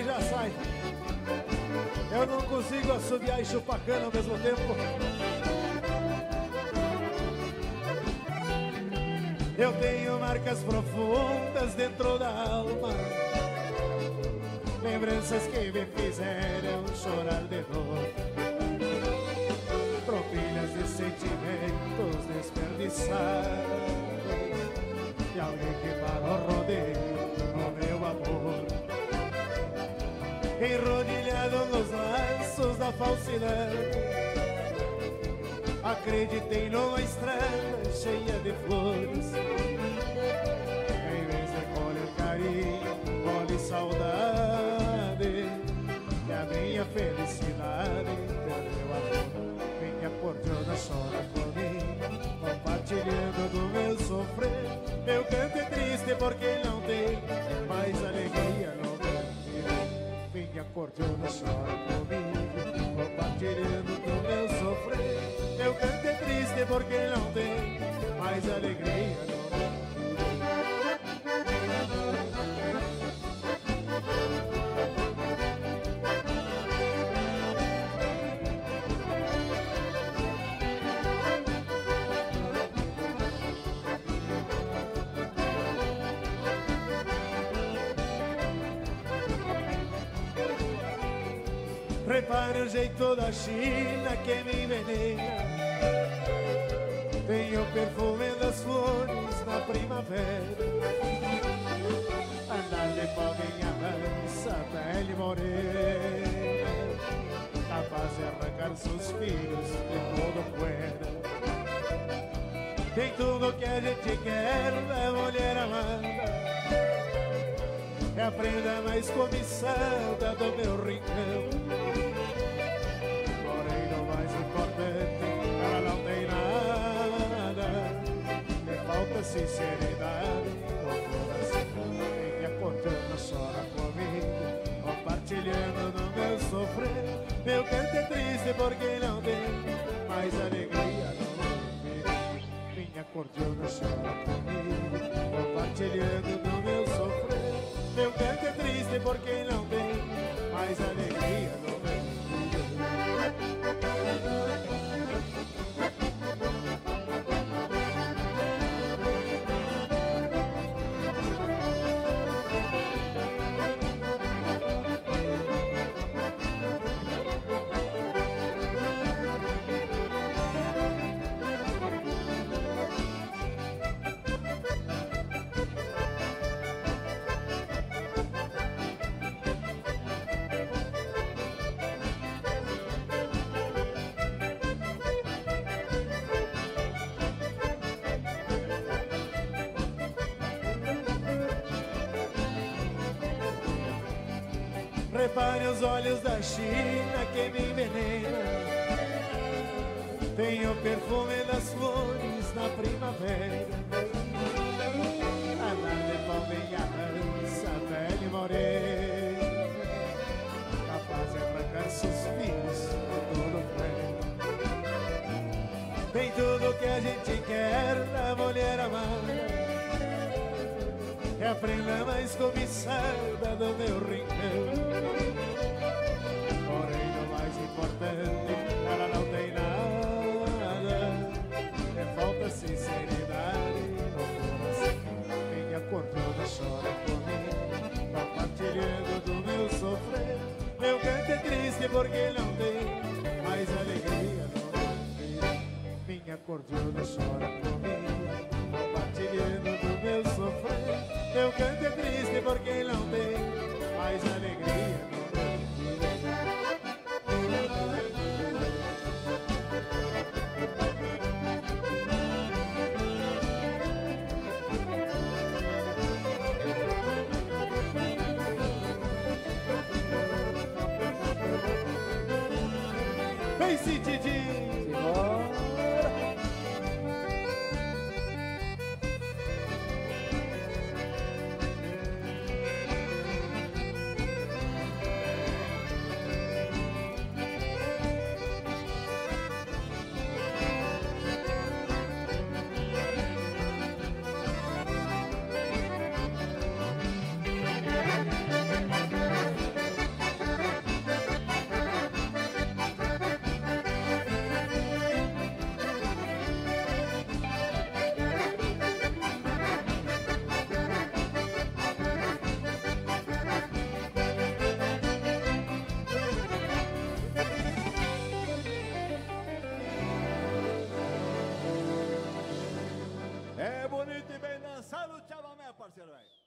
que já sai. Eu não consigo assobiar e chupar cana ao mesmo tempo. Eu tenho marcas profundas dentro da alma, lembranças que me fizeram chorar de dor, tropilhas de sentimentos desperdiçados, de alguém que parou rodeio no meu amor, enrodilhado nos laços da falsidade. Acreditei numa estrada cheia de flores, em vez de colher carinho, colhe saudade, e a minha felicidade perdeu a cor. Minha cordiona chora por mim, compartilhando do meu sofrer. Meu canto é triste porque não tem mais alegria no meu viver. Minha cordiona chora por mim, compartilhando do meu sofrer. Meu canto é triste porque não tem mais alegria no meu Repare o jeito da China que me envenena, tem o perfume das flores na primavera. Andar de palminha mansa, pele morena, capaz de arrancar suspiros de todo poeira. Tem tudo que a gente quer da mulher amada, é a prenda mais cobiçada do meu rincão. Porém, o mais importante, ela não tem nada, me falta sinceridade no coração. Minha cordiona chora comigo, compartilhando no meu sofrer. Meu canto é triste porque não tem mais alegria no meu viver. Minha cordiona chora comigo, compartilhando no meu sofrer. Meu canto é triste porque não tem mais alegria no meu viver. Repare os olhos da China que me envenena, tem o perfume das flores na primavera. Andar de palminha mansa, pele morena, capaz de arrancar suspiros de todo o tem tudo que a gente quer da mulher amada, é a prenda mais cobiçada do meu rincão. Porém, o mais importante, ela não tem nada, me falta sinceridade no coração. Minha cordiona chora por mim, compartilhando do meu sofrer. Meu canto é triste porque não tem mais alegria no meu viver. Minha cordiona chora por mim, compartilhando do meu sofrer. Meu canto é triste porque não tem mais alegria no meu viver. Vem, Cididi! parceiro, velho.